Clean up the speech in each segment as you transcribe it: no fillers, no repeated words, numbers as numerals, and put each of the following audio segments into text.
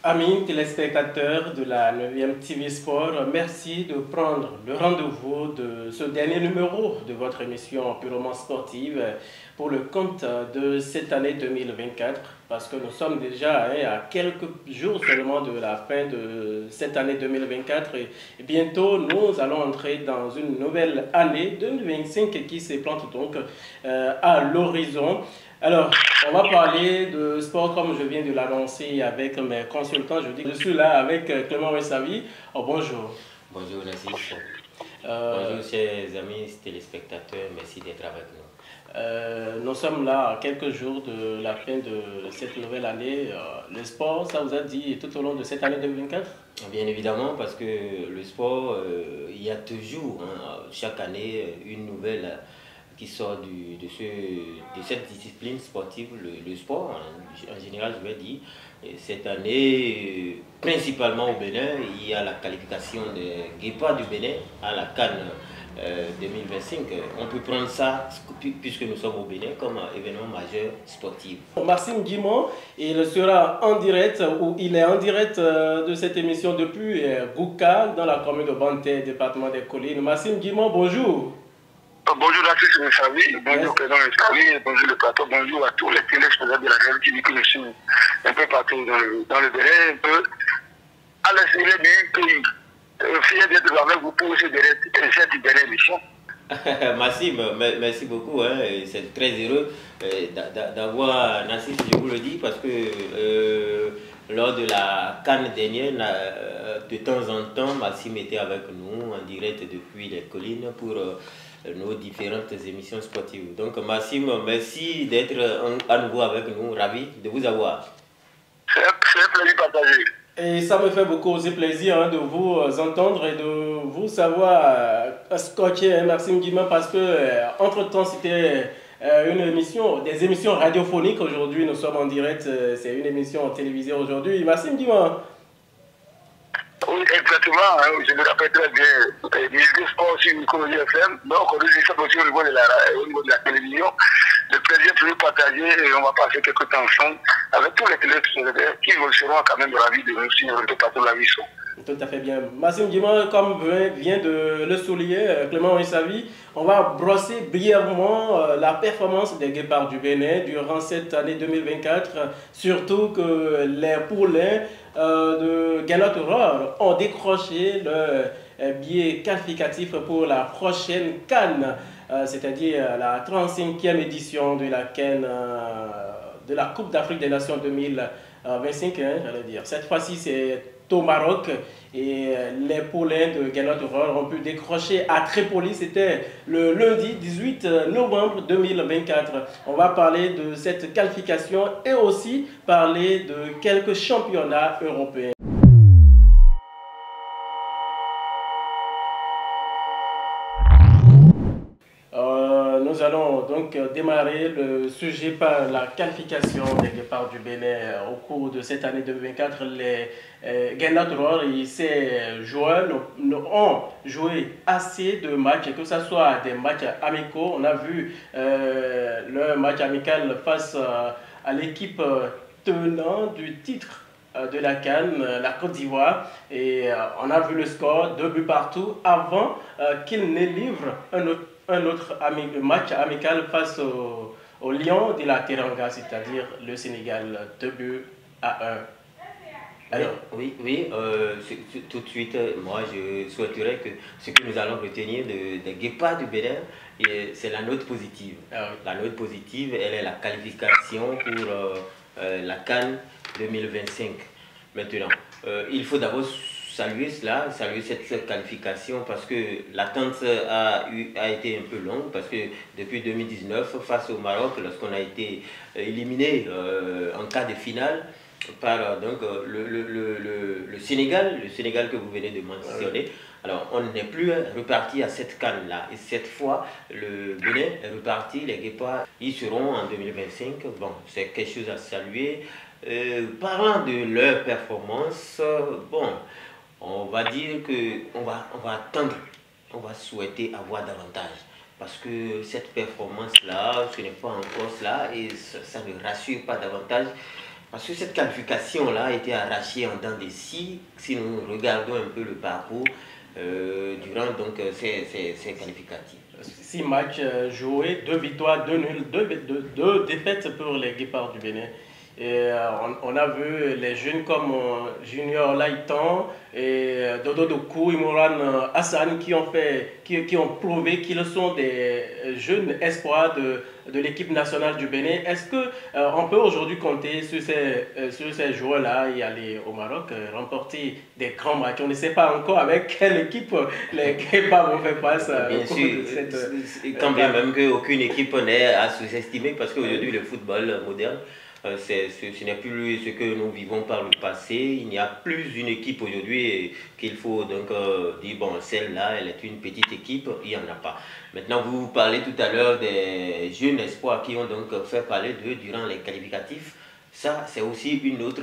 Amis téléspectateurs de la 9e TV Sport, merci de prendre le rendez-vous de ce dernier numéro de votre émission purement sportive pour le compte de cette année 2024 parce que nous sommes déjà à quelques jours seulement de la fin de cette année 2024 et bientôt nous allons entrer dans une nouvelle année 2025 qui se plante donc à l'horizon. Alors, on va parler de sport comme je viens de l'annoncer avec mes consultants. Je dis que je suis là avec Clément Wessavi. Oh, bonjour. Bonjour Nassif. Euh, Bonjour chers amis téléspectateurs, merci d'être avec nous. Nous sommes là à quelques jours de la fin de cette nouvelle année. Le sport, ça vous a dit tout au long de cette année 2024? Bien évidemment, parce que le sport, il y a toujours, chaque année, une nouvelle qui sort de cette discipline sportive, le sport, en général, je vais dire. Et cette année, principalement au Bénin, il y a la qualification des Guépards du Bénin à la CAN 2025. On peut prendre ça, puisque nous sommes au Bénin, comme un événement majeur sportif. Maxime Guimond, il sera en direct, ou il est en direct de cette émission depuis Gouka, dans la commune de Banté, département des Collines. Maxime Guimond, bonjour. Bonjour à tous les familles, bonjour président Escalier, bonjour le plateau, bonjour à tous les téléspectateurs de la région qui nous suivent un peu partout dans le Bénin, un peu à l'extérieur du pays. Fier d'être avec vous pour cette dernière émission. Massime, merci beaucoup. C'est très heureux d'avoir Nassif, je vous le dis, parce que lors de la CAN dernière, de temps en temps, Massime était avec nous en direct depuis les collines pour nos différentes émissions sportives. Donc Massime, merci d'être à nouveau avec nous, ravi de vous avoir. C'est un plaisir partagé. Et ça me fait beaucoup aussi plaisir de vous entendre et de vous savoir scotcher, Maxime Guimond, parce que entre-temps, c'était une émission, des émissions radiophoniques. Aujourd'hui, nous sommes en direct, c'est une émission télévisée aujourd'hui. Maxime Guimond. Oui, exactement. Je me rappelle très bien. Le sport sur Micologie FM. Donc, on dit ça aussi au niveau de la télévision. Le plaisir de nous partager et on va passer quelques temps ensemble avec tous les téléspectateurs qui seront quand même ravis de nous suivre de partout la vie. Tout à fait bien. Maxime Guimond, comme vient de le souligner Clément Wessavi, on va brosser brièvement la performance des Guépards du Bénin durant cette année 2024, surtout que les poulains de Guénot Aurore ont décroché le billet qualificatif pour la prochaine CAN, c'est-à-dire la 35e édition de la CAN, de la Coupe d'Afrique des Nations 2025, j'allais dire. Cette fois-ci, c'est au Maroc et les poulains de Guénot Aurore ont pu décrocher à Tripoli. C'était le lundi 18 novembre 2024. On va parler de cette qualification et aussi parler de quelques championnats européens. Nous allons donc démarrer le sujet par la qualification des Guépards du Bénin au cours de cette année 2024. Les Guénot Aurore et ses joueurs ont joué assez de matchs, que ce soit des matchs amicaux. On a vu le match amical face à l'équipe tenant du titre de la CAN, la Côte d'Ivoire, et on a vu le score, 2 buts partout, avant qu'il ne livre un autre match amical face au Lion de la Teranga, c'est-à-dire le Sénégal, 2 buts à 1. Alors, oui, tout de suite, moi je souhaiterais que ce que nous allons retenir des Guépards du Bénin, c'est la note positive. Ah oui. La note positive, elle est la qualification pour la CAN 2025. Maintenant, il faut d'abord saluer cela, saluer cette qualification parce que l'attente a été un peu longue parce que depuis 2019, face au Maroc, lorsqu'on a été éliminé en cas de finale par donc, le Sénégal que vous venez de mentionner. Alors, on n'est plus reparti à cette CAN-là. Et cette fois, le Bénin est reparti, les Guépards, ils seront en 2025. Bon, c'est quelque chose à saluer. Parlant de leur performance, bon, on va dire qu'on va attendre, on va souhaiter avoir davantage. Parce que cette performance-là, ce n'est pas encore cela et ça ne rassure pas davantage. Parce que cette qualification-là a été arrachée en dents des scies, si nous regardons un peu le parcours durant donc, ces qualificatifs. 6 matchs joués, 2 victoires, 2 nuls, 2 défaites pour les Guépards du Bénin. Et on a vu les jeunes comme Junior Laïtan et Dodo Doku, Imoran Hassan qui ont prouvé qu'ils sont des jeunes espoirs de l'équipe nationale du Bénin. Est-ce qu'on peut aujourd'hui compter sur ces joueurs-là et aller au Maroc remporter des grands matchs? On ne sait pas encore avec quelle équipe les Guépards vont faire face. Bien sûr, quand bien même qu'aucune équipe n'est à sous-estimer parce qu'aujourd'hui le football moderne, ce n'est plus ce que nous vivons par le passé. Il n'y a plus une équipe aujourd'hui qu'il faut donc dire, bon, celle-là, elle est une petite équipe, il n'y en a pas. Maintenant, vous parlez tout à l'heure des jeunes espoirs qui ont donc fait parler d'eux durant les qualificatifs. Ça, c'est aussi une autre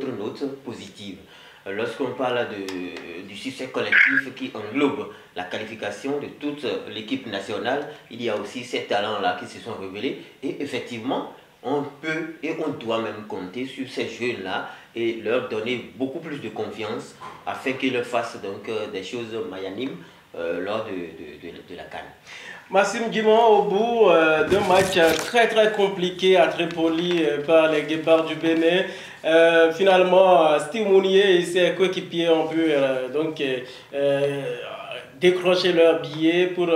note positive. Lorsqu'on parle du succès collectif qui englobe la qualification de toute l'équipe nationale, il y a aussi ces talents-là qui se sont révélés et effectivement, on peut et on doit même compter sur ces jeunes-là et leur donner beaucoup plus de confiance afin qu'ils fassent donc des choses magnanimes lors de la CAN. Massim Guimont, au bout d'un match très compliqué à Tripoli par les Guépards du Bénin, finalement Steve Mounier et ses coéquipiers ont pu décrocher leur billet pour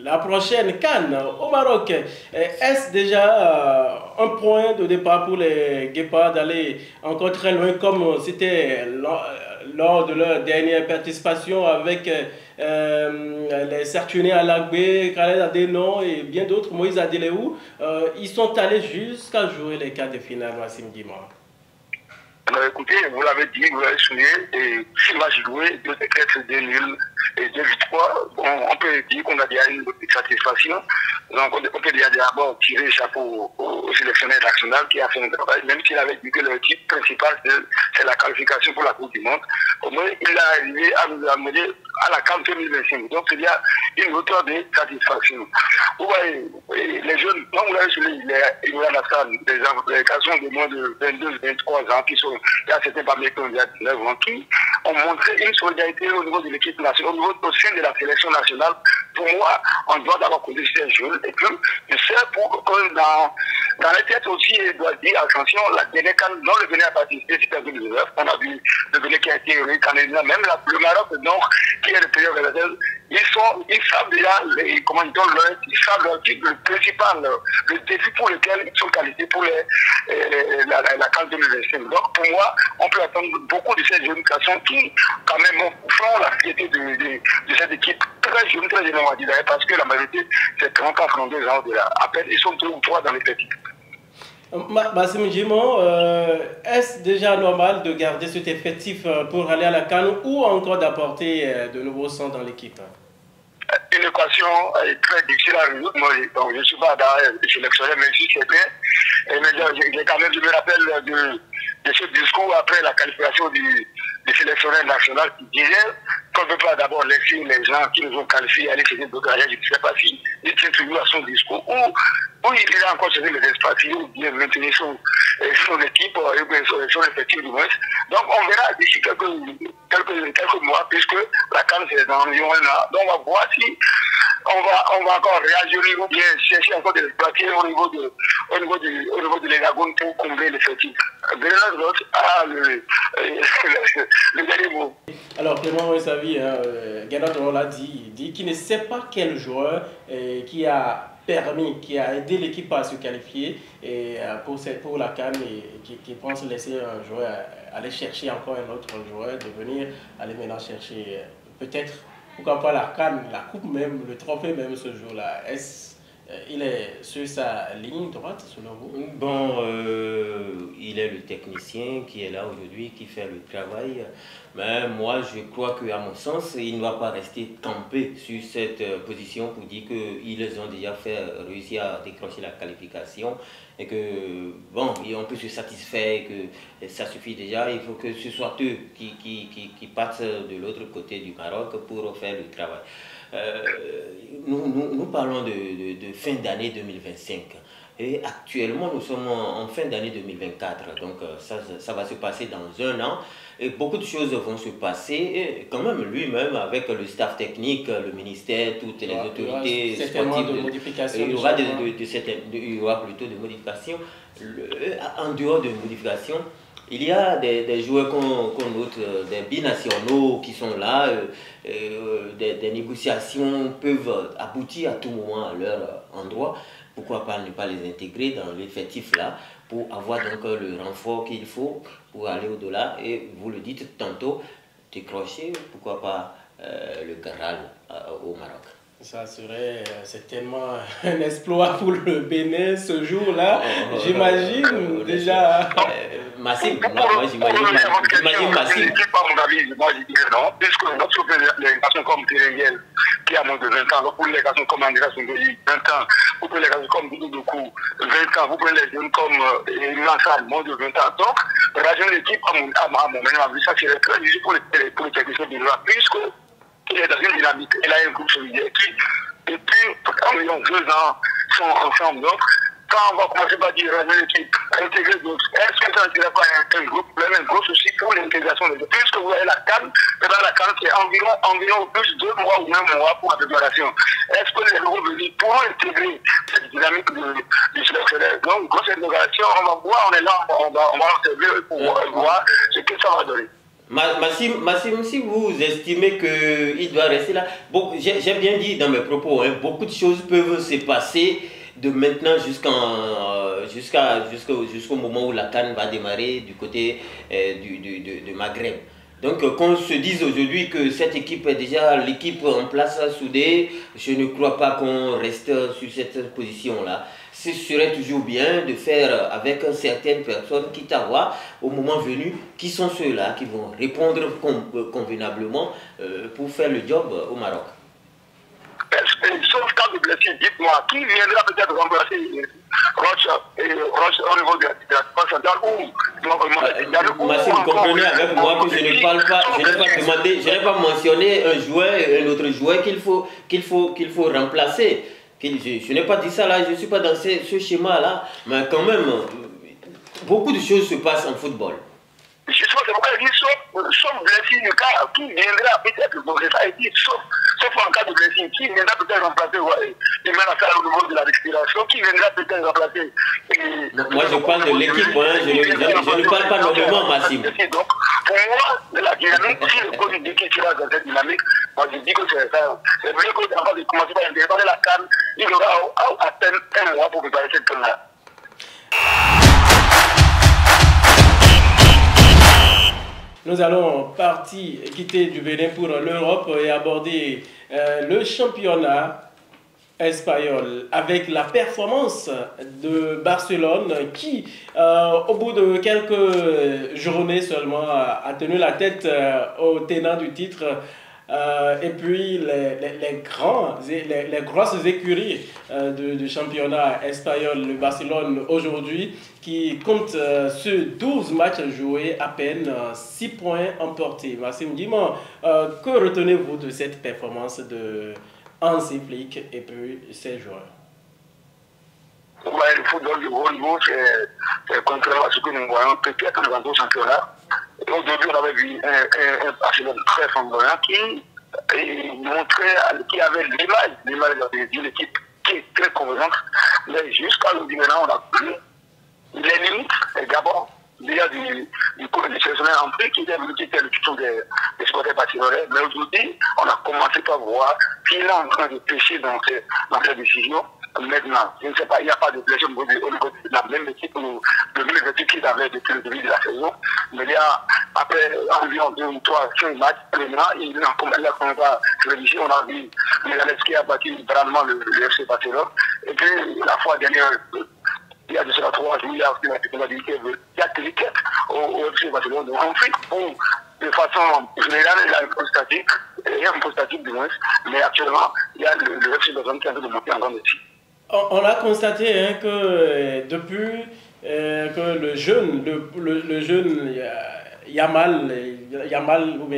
la prochaine CAN au Maroc. Est-ce déjà un point de départ pour les Guépards d'aller encore très loin comme c'était lors de leur dernière participation avec les Sertunés à Alagbé, Khaled Adénon et bien d'autres, Moïse Adéléou, ils sont allés jusqu'à jouer les quarts de finale, Massim Guimont. Écoutez, vous l'avez dit, vous l'avez souligné, et 6 matchs joués, 2 défaites, 2 nuls et 2 victoires. On peut dire qu'on a déjà une petite satisfaction. Donc on peut déjà d'abord tirer le chapeau au sélectionneur national qui a fait un travail, même s'il avait dit que le titre principal c'est la qualification pour la Coupe du Monde. Au moins, il a arrivé à nous amener à la CAN 2025. Donc il y a une hauteur de satisfaction. Vous voyez, les jeunes, quand vous l'avez souligné, les garçons de moins de 22, 23 ans qui sont, il y a certains parmi qui ont déjà 19 ans, qui ont montré une solidarité au niveau de l'équipe nationale, au sein de la sélection nationale. Pour moi, on doit d'abord conduire ces jeunes et que je sais que dans les têtes aussi, il doit dire, attention, la dernière CAN dont le Bénin a participé, c'était en 2019, on a vu le Bénin qui a été candidat, même le Maroc, donc, qui est le pays organisateur, ils savent déjà, ils savent leur titre, le principal, le défi pour lequel ils sont qualifiés pour la CAN 2025. Donc, pour moi, on peut attendre beaucoup de ces jeunes garçons qui, quand même, font la fierté de cette équipe très jeune, on va dire, parce que la majorité, c'est 30 ans, 32 ans de là. Après, ils sont 2 ou 3 dans les petits. Massim Guimont, est-ce déjà normal de garder cet effectif pour aller à la CAN ou encore d'apporter de nouveaux sang dans l'équipe? Une équation est très difficile à résoudre. Moi, je ne suis pas dans le sélectionneur, mais si c'est bien. Mais quand même, je me rappelle de ce discours après la qualification du sélectionneur national qui disait qu'on ne peut pas d'abord laisser les gens qui nous ont qualifiés aller chercher d'autres carrières. Je ne sais pas si il tient toujours à son discours ou il a encore cherché les espaces ou bien maintenir son équipe, son effectif du moins. Donc on verra d'ici quelques mois, puisque la CAN c'est dans environ 1 an. Donc on va voir si on va encore réagir ou bien chercher encore des exploiter au niveau de l'Hexagone pour combler l'effectif. De l'autre, le dernier mot. Alors Clément Moïsavi, Gennaro l'a dit qu'il ne sait pas quel joueur qui a aidé l'équipe à se qualifier pour la CAN et qui pense laisser un joueur aller chercher encore un autre joueur, de venir aller maintenant chercher peut-être, pourquoi pas la CAN, la coupe même, le trophée même ce jour-là. Il est sur sa ligne droite selon vous? Bon, il est le technicien qui est là aujourd'hui, qui fait le travail. Mais moi, je crois qu'à mon sens, il ne doit pas rester campé sur cette position pour dire qu'ils ont déjà réussi à décrocher la qualification et que, bon, on peut se satisfaire que ça suffit déjà. Il faut que ce soit eux qui partent de l'autre côté du Maroc pour faire le travail. Nous parlons de fin d'année 2025. Et actuellement, nous sommes en fin d'année 2024, donc ça va se passer dans un an. Et beaucoup de choses vont se passer, et quand même lui-même, avec le staff technique, le ministère, toutes les autorités sportives, il y aura plutôt de modifications. En dehors de modifications, il y a des joueurs qu'on note, des binationaux qui sont là, des négociations peuvent aboutir à tout moment à leur endroit. Pourquoi pas ne pas les intégrer dans l'effectif là pour avoir donc le renfort qu'il faut pour aller au-delà et vous le dites tantôt, décrocher, pourquoi pas le Graal au Maroc. Ça serait certainement un exploit pour le Bénin ce jour-là. J'imagine déjà. Massim, moi j'imagine Massim. Pas mon avis, moi je dis que non, puisque notre délégation comme Téréguel, qui a moins de 20 ans, pour les garçons comme André Songoli, 20 ans, vous prenez les garçons comme Doudou Doukou, 20 ans, vous prenez les jeunes comme Lansal, moins de 20 ans. Donc, rajeunir l'équipe à mon avis, ça serait très difficile pour les techniciens de l'Europe, puisque il est dans une dynamique, il a un groupe solidaire qui, depuis environ 2 ans, sont ensemble. Donc, quand on va commencer par dire l'équipe, intégrer d'autres, est-ce que ça ne serait pas un gros souci pour l'intégration des autres? Puisque vous avez la CAN, et dans la CAN, c'est environ plus de 2 mois ou 1 mois pour la préparation. Est-ce que les nouveaux venus pourront intégrer cette dynamique du sélectionneur? Donc, grosse intégration, on va voir, on est là, on va observer pour voir ce que ça va donner. Massim, si vous estimez qu'il doit rester là, bon, j'ai bien dit dans mes propos, hein, beaucoup de choses peuvent se passer de maintenant jusqu'au moment où la CAN va démarrer du côté du Maghreb. Donc qu'on se dise aujourd'hui que cette équipe est déjà l'équipe en place soudée, je ne crois pas qu'on reste sur cette position-là. Ce serait toujours bien de faire avec certaines personnes, quitte à voir au moment venu qui sont ceux-là qui vont répondre convenablement pour faire le job au Maroc. Sauf cas de blessure, dites-moi, qui viendra peut-être remplacer Roche au niveau de la défense centrale ou Massim, comprenez avec moi que je n'ai pas mentionné un joueur et un autre joueur qu'il faut remplacer. Je n'ai pas dit ça là, je ne suis pas dans ce schéma-là, mais quand même, beaucoup de choses se passent en football. Justement, c'est pourquoi je dis, sauf blessure du cas, qui viendra peut-être, bon, ça a été, sauf en cas de blessure, qui viendra peut-être remplacer les menaces au niveau de la respiration, qui viendra peut-être remplacer. Moi, je parle de l'équipe, hein, je ne parle pas nommément, Massim. Donc, pour moi, la dynamique, si le coach dit qu'il sera dans cette dynamique, moi je dis que c'est ça. C'est vrai qu'avant de commencer par intégrer la CAN, il y aura à peine 1 mois pour préparer cette CAN-là. Nous allons quitter du Bénin pour l'Europe et aborder le championnat espagnol avec la performance de Barcelone qui, au bout de quelques journées seulement, a tenu la tête au tenant du titre. Et puis les grosses écuries du championnat espagnol, le Barcelone aujourd'hui, qui compte sur 12 matchs joués, à peine 6 points emportés. Massim, dis-moi, que retenez-vous de cette performance de Hansi Flick et puis ses joueurs? Le football de haut niveau, c'est contrairement à ce que nous voyons, peut-être dans d'autres championnats. Au début, on avait vu un Barcelone très flamboyant qui montrait qu'il avait l'image d'une équipe qui est très convaincante. Mais jusqu'à l'aujourd'hui, maintenant, on a pris les limites. Et d'abord, il y a du sélectionneur en prix qui était le titre des supporters barcelonais. Mais aujourd'hui, on a commencé par voir qu'il est en train de pêcher dans ses décisions. Maintenant, je ne sais pas, il n'y a pas de blessure au niveau de la même équipe, le même équipe qu'il avait depuis le début de la saison. Mais il y a, après environ 2 ou 3, 5 matchs, maintenant, il a commencé à se réviser. On a vu Milanes qui a battu littéralement le FC Barcelone. Et puis, la fois dernière, il y a de cela 3 jours, il y a aussi la technologie qui a cliqué au FC Barcelone. Donc, en fait, de façon générale, il y a un peu statique du moins, mais actuellement, il y a le FC Barcelone qui est en train de monter en grande équipe. On a constaté que depuis que le jeune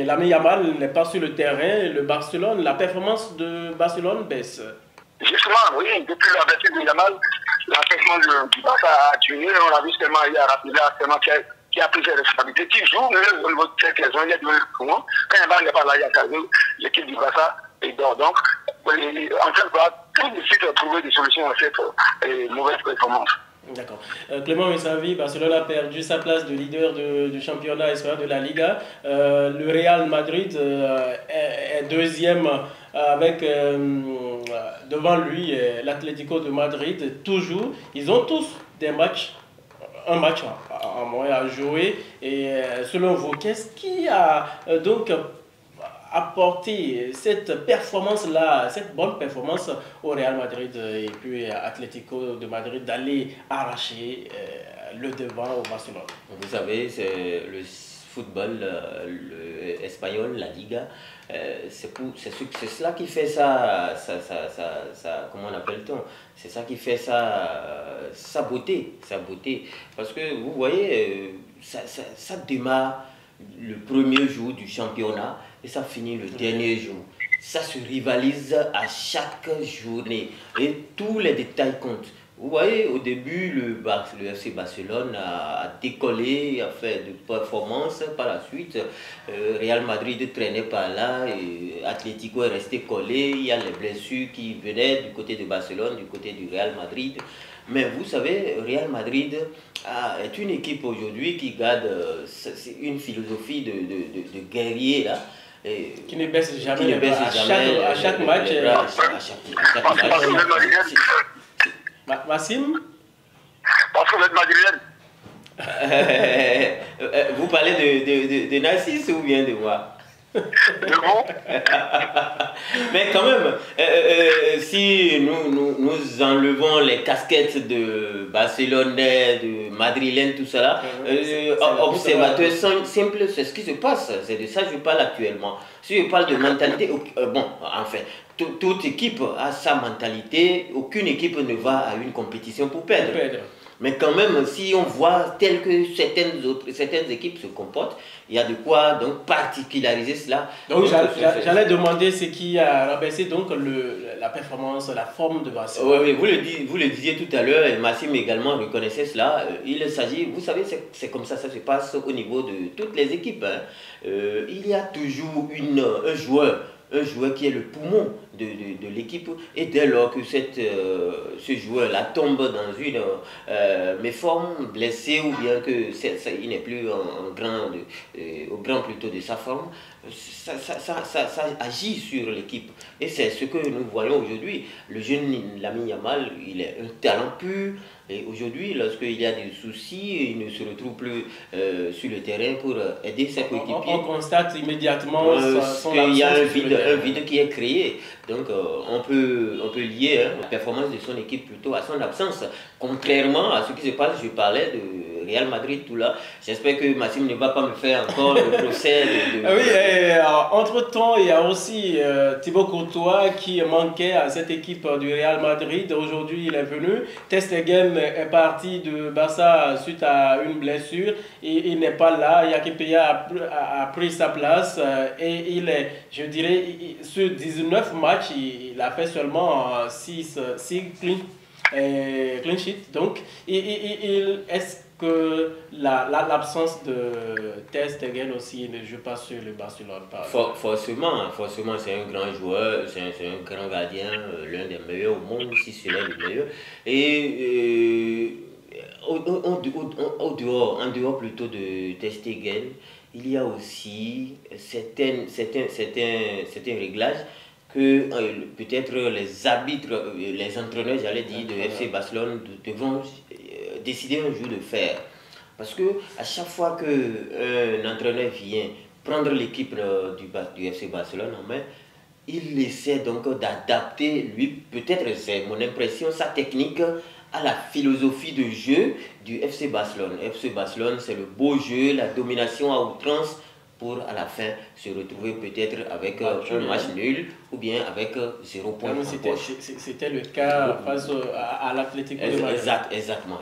Lamine Yamal n'est pas sur le terrain, la performance de Barcelone baisse. Justement, oui, depuis la blessure de Yamal, l'affaissement du Barça a tué. On a vu seulement il y a rappelé seulement qui a pris ses responsabilités. Qui joue, au niveau de cette raison, il y a du moment. Quand il n'est pas là, il y a l'équipe du Barça et dort. Donc, en fait, on va tout de suite trouver des solutions à cette mauvaise performance. D'accord. Clément Messavi, Barcelone a perdu sa place de leader du championnat espagnol de la Liga. Le Real Madrid est deuxième avec devant lui l'Atlético de Madrid. Toujours, ils ont tous des matchs, un match en moins à jouer. Et selon vous, qu'est-ce qui a donc apporter cette performance-là, cette bonne performance au Real Madrid et puis à Atlético de Madrid d'aller arracher le devant au Barcelone? Vous savez, c'est le football espagnol, la Liga, c'est cela qui fait ça, comment on appelle-t-on? C'est ça qui fait sa beauté, Parce que vous voyez, ça démarre le premier jour du championnat et ça finit le dernier jour. Ça se rivalise à chaque journée et tous les détails comptent. Vous voyez, au début, le FC Barcelone a décollé, a fait de performances. Par la suite, Real Madrid traînait par là et Atlético est resté collé. Il y a les blessures qui venaient du côté de Barcelone, du côté du Real Madrid. Mais vous savez, Real Madrid est une équipe aujourd'hui qui garde une philosophie de guerrier là. Et qui ne baisse jamais, à chaque match. Massim, parce que vous êtes madrilène. Vous parlez de Narcisse ou bien de moi? De vous. Mais quand même, si nous enlevons les casquettes de Barcelonais, de Madrilène, tout ça, observateurs simples, c'est ce qui se passe. C'est de ça que je parle actuellement. Si je parle de mentalité, bon, enfin, toute équipe a sa mentalité. Aucune équipe ne va à une compétition pour perdre. Mais quand même, si on voit tel que certaines équipes se comportent, il y a de quoi donc particulariser cela. Donc j'allais demander ce qui a rabaissé donc la performance, la forme de Barcelone. Oui, vous le disiez tout à l'heure, et Massim également reconnaissait cela. Il s'agit, vous savez, c'est comme ça se passe au niveau de toutes les équipes. Hein. Il y a toujours un joueur qui est le poumon de l'équipe, et dès lors que ce joueur-là tombe dans une méforme, blessé, ou bien qu'il n'est plus au grand plutôt de sa forme, ça agit sur l'équipe. Et c'est ce que nous voyons aujourd'hui. Le jeune Lamine Yamal, il est un talent pur. Et aujourd'hui, lorsqu'il y a des soucis, il ne se retrouve plus sur le terrain pour aider ses coéquipiers. On constate immédiatement qu'il y a un vide qui est créé. Donc on peut lier la performance de son équipe plutôt à son absence. Contrairement à ce qui se passe, je parlais de Real Madrid, tout là. J'espère que Massim ne va pas me faire encore le procès. Oui, entre-temps, il y a aussi Thibaut Courtois qui manquait à cette équipe du Real Madrid. Aujourd'hui, il est venu. Ter Stegen est parti de Barça suite à une blessure. Et il n'est pas là. Yakipia a pris sa place. Et il est, je dirais, sur 19 matchs, il a fait seulement 6 clean sheet. Donc, est-ce que l'absence de Ter Stegen aussi ne joue pas sur le Barcelone? Forcément, c'est un grand joueur, c'est un grand gardien, l'un des meilleurs au monde, si ce n'est le meilleur. Et en dehors plutôt de Ter Stegen, il y a aussi certains réglages que peut-être les arbitres, les entraîneurs, j'allais dire, de FC Barcelone devront décider un jour de faire. Parce que à chaque fois qu'un entraîneur vient prendre l'équipe du FC Barcelone en main, il essaie donc d'adapter, lui, peut-être c'est mon impression, sa technique à la philosophie de jeu du FC Barcelone. FC Barcelone, c'est le beau jeu, la domination à outrance, pour à la fin se retrouver peut-être avec un match nul ou bien avec 0 point. C'était le cas face à l'Atlético de Madrid. Exactement.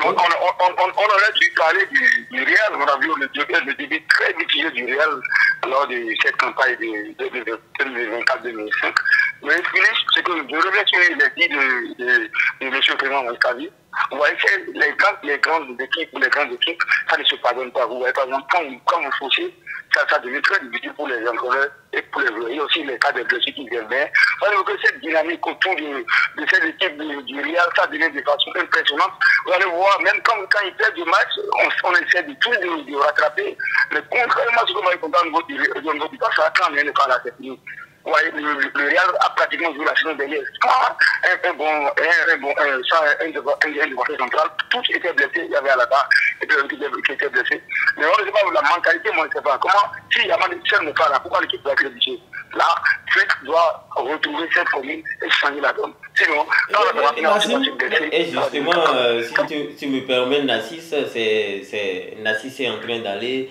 On aurait dû parler du Real. On a vu le début très mitigé du Real lors de cette campagne de 2024-2025. Mais Philippe, c'est que je reviens sur les dits de M. Clément Moïkavi. Vous voyez, les grandes équipes, ça ne se pardonne pas. Vous voyez, par exemple, quand vous faussez, ça devient très difficile pour les entraîneurs et pour les joueurs. Il y a aussi les cas de blessures qui viennent bien. Vous voyez que cette dynamique autour de cette équipe du Real, ça devient de façon impressionnante. Vous allez voir, même quand ils perdent du match, on essaie de tout de rattraper. Mais contrairement à ce que vous avez compris au niveau du temps, ça quand même pas la technique. Ouais, le Real a pratiquement joué la saison dernière sans un défenseur central. Tous étaient blessés, il y avait à la barre qui était blessé. Mais on ne sait pas la mentalité, moi je ne sais pas. Comment, si Yaman ne pas là, pourquoi l'équipe doit être obligée? Là, Flick doit retrouver cette formule et changer la donne. Sinon, et justement, si tu me permets, Nassis est en train d'aller.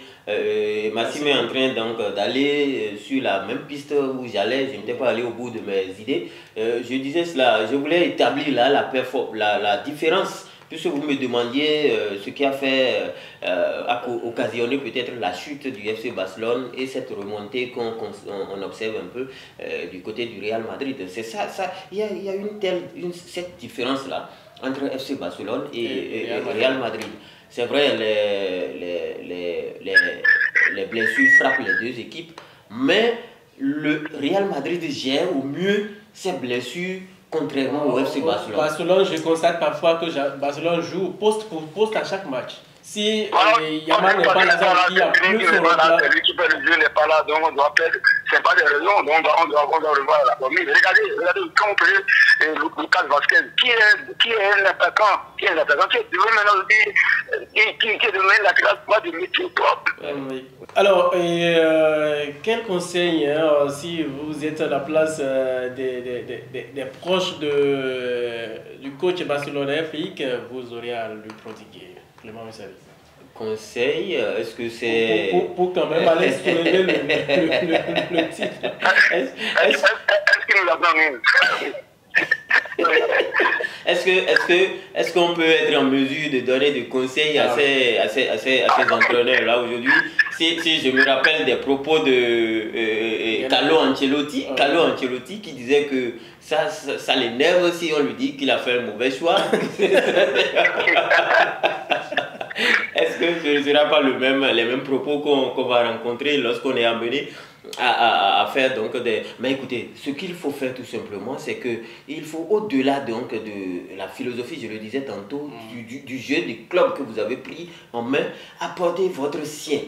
Massim est en train donc d'aller sur la même piste où j'allais. Je n'étais pas allé au bout de mes idées. Je disais cela, je voulais établir là la différence, puisque vous me demandiez ce qui a fait a occasionné peut-être la chute du FC Barcelone et cette remontée qu'on observe un peu du côté du Real Madrid. C'est ça, il y a cette différence là entre FC Barcelone et Real Madrid. C'est vrai, les blessures frappent les deux équipes, mais le Real Madrid gère au mieux ses blessures, contrairement au FC Barcelone. Barcelone, je constate parfois que Barcelone joue poste pour poste à chaque match. Si Yaman n'est pas là, il y a plus de l'équipe de jeu n'est pas là, donc on doit perdre. Ce n'est pas des raisons, donc on doit revoir la formule. Regardez, quand on peut Lucas Vazquez, qui est un attaquant, qui est devenu la classe de métier propre. Alors, quel conseil, si vous êtes à la place des proches du coach barcelonais, Flick, vous aurez à lui prodiguer? Conseil, est-ce que c'est... Pour quand même aller soulever le titre. Est-ce qu'il nous a donné? Est-ce qu'on peut être en mesure de donner des conseils à ces entraîneurs là aujourd'hui? Si je me rappelle des propos de Carlo Ancelotti qui disait que ça l'énerve si on lui dit qu'il a fait un mauvais choix. Est-ce que ce ne sera pas les mêmes propos qu'on va rencontrer lorsqu'on est amené à faire donc des... Mais écoutez, ce qu'il faut faire tout simplement, c'est qu'il faut, au-delà donc de la philosophie, je le disais tantôt, du jeu, du club que vous avez pris en main, apporter votre sien,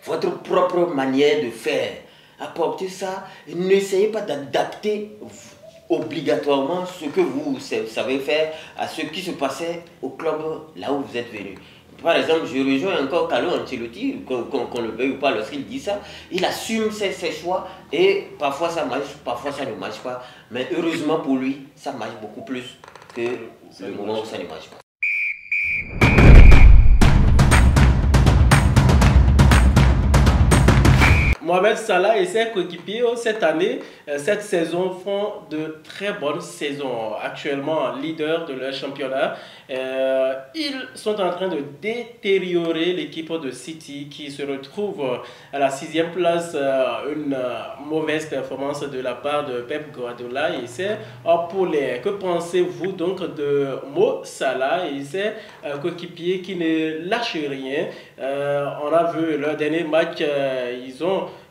votre propre manière de faire. Apportez ça, n'essayez pas d'adapter obligatoirement ce que vous savez faire à ce qui se passait au club là où vous êtes venu. Par exemple, je rejoins encore Carlo Ancelotti, qu'on le veuille ou pas, lorsqu'il dit ça, il assume ses choix et parfois ça marche, parfois ça ne marche pas. Mais heureusement pour lui, ça marche beaucoup plus que le moment où ça ne marche pas. Mohamed Salah et ses coéquipiers cette année, cette saison, font de très bonnes saisons. Actuellement leader de leur championnat, ils sont en train de détériorer l'équipe de City qui se retrouve à la 6e place. Une mauvaise performance de la part de Pep Guardiola et c'est pour les... Que pensez-vous donc de Mo Salah et ses coéquipiers qui ne lâchent rien? On a vu leur dernier match,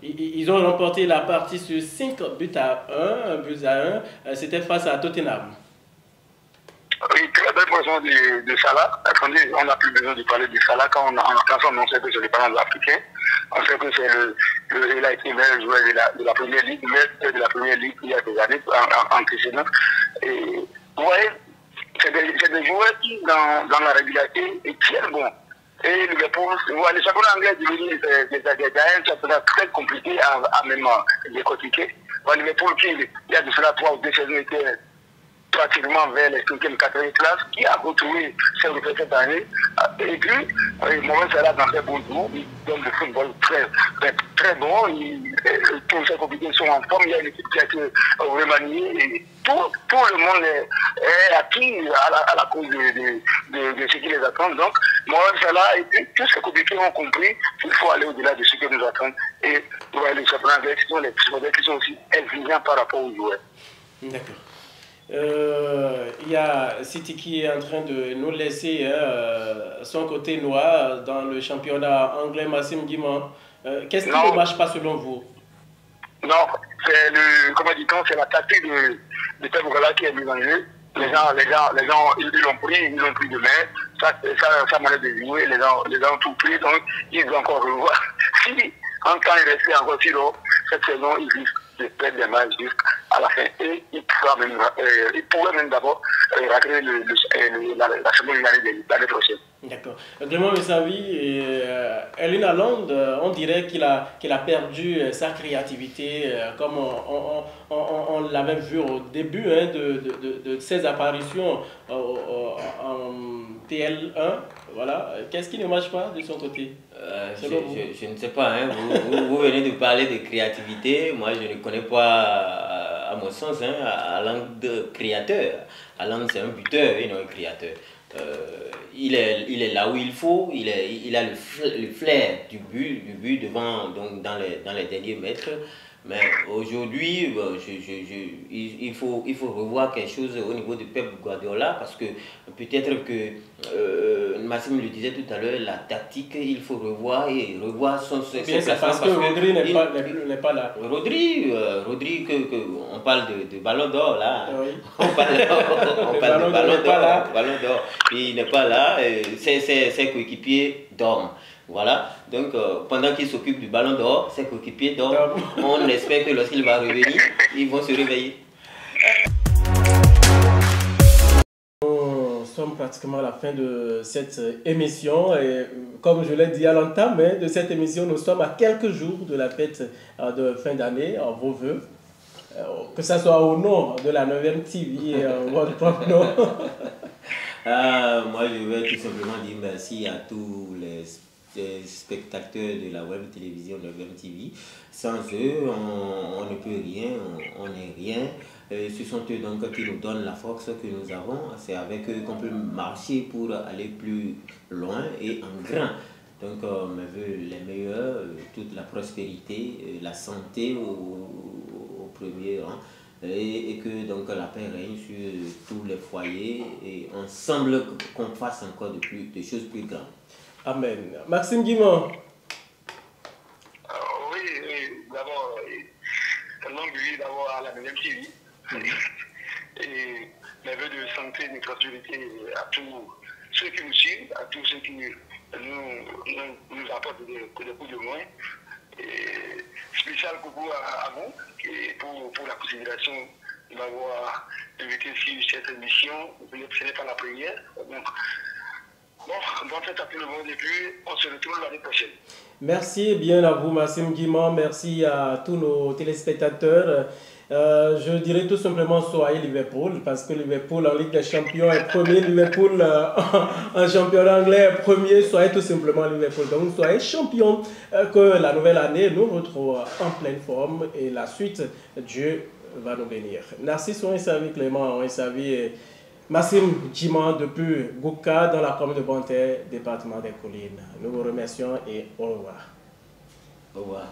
ils ont remporté la partie sur 5 buts à 1. C'était face à Tottenham. Oui, très belle position de Salah. Attendez, on n'a plus besoin de parler de Salah quand on sait que c'est le parent africain. On sait que il a été meilleur joueur de la première ligue, mais de la première ligue il y a des années en précédent. Et vous voyez, c'est des joueurs qui, dans la régularité, tiennent bon. Et Liverpool, le championnat anglais est devenu un championnat très compliqué à même décortiquer. Liverpool, il y a de cela 3 ou 2 saisons, était pratiquement vers les 5e, 4e classes, qui a retrouvé ses repères cette année. Et puis, Mohamed Salah dans ses bons jours, il donne le football très bon. Tous ses compétitions sont en forme, il y a une équipe qui a été remaniée. Et tout le monde est acquis à la cause de ce qui les attend. Donc, Mohamed Salah et puis tous ces coéquipiers ont compris qu'il faut aller au-delà de ce que nous attendons et nous aller les championnats avec les modèles qui sont aussi exigeants par rapport aux joueurs. D'accord. Il y a City qui est en train de nous laisser son côté noir dans le championnat anglais. Massim Guimont, qu'est-ce qui ne marche pas selon vous? Non, c'est c'est la tactique de Pep Guardiola qui est mise en jeu. Les gens, ils l'ont pris de main. Ça m'arrête de jouer. Les gens ont tout pris, donc ils doivent encore revoir. Si, en temps il restait encore si long, cette saison, ils risquent de perdre des matchs jusqu'à la fin. Et ils pourraient même d'abord racler la seconde année de l'année prochaine. D'accord. Clément Messavi, Erling Haaland, on dirait qu'il a perdu sa créativité, comme on l'avait vu au début de ses apparitions en TL1. Voilà. Qu'est-ce qui ne marche pas de son côté? Je ne sais pas. Hein. Vous venez de parler de créativité. Moi, je ne connais pas, à mon sens, Haaland créateur. Haaland, c'est un buteur et non un créateur. Il est là où il faut, il a le flair du but devant, donc dans les derniers mètres. Mais aujourd'hui, il faut revoir quelque chose au niveau de Pep Guardiola parce que peut-être que, Massim le disait tout à l'heure, la tactique, il faut revoir et revoir son placement. Parce que Rodri n'est pas là. Rodri, on parle de ballon d'or là. Oui. On parle de ballon d'or. Il n'est pas là, ses coéquipiers dorment. Voilà, donc pendant qu'il s'occupe du ballon d'or, ses coéquipiers dorment. On espère que lorsqu'il va revenir, ils vont se réveiller. Nous sommes pratiquement à la fin de cette émission et comme je l'ai dit à l'entame de cette émission, nous sommes à quelques jours de la fête de fin d'année, en vos voeux. Que ce soit au nom de la 9e TV et votre propre nom. Moi, je veux tout simplement dire merci à tous les spectateurs de la web télévision 9e TV. Sans eux, on ne peut rien, on n'est rien. Ce sont eux donc qui nous donnent la force que nous avons. C'est avec eux qu'on peut marcher pour aller plus loin et en grand. Donc, mes voeux les meilleurs, toute la prospérité, la santé au premier rang. Et que donc la paix règne sur tous les foyers et ensemble qu'on fasse encore de choses plus grandes. Amen. Maxime Guimont. Oui, d'abord, longue vie d'abord à la 9e TV. Et mes voeux de santé, de prospérité à tous ceux qui nous suivent, à tous ceux qui nous apportent des coups de main. Et spécial coucou à vous et pour la considération de m'avoir invité sur cette émission. Ce n'est pas la première. Donc, bonne fête à tout le monde et puis on se retrouve l'année prochaine. Merci bien à vous, Massim Guimont. Merci à tous nos téléspectateurs. Je dirais tout simplement soyez Liverpool parce que Liverpool en Ligue des Champions est premier, Liverpool en championnat anglais est premier, soyez tout simplement Liverpool. Donc soyez champion, que la nouvelle année nous retrouve en pleine forme et la suite, Dieu va nous bénir. Merci, soyez servi Clément, on servi Massim Guimont depuis Gouka dans la commune de Bonterre, département des Collines. Nous vous remercions et au revoir. Au revoir.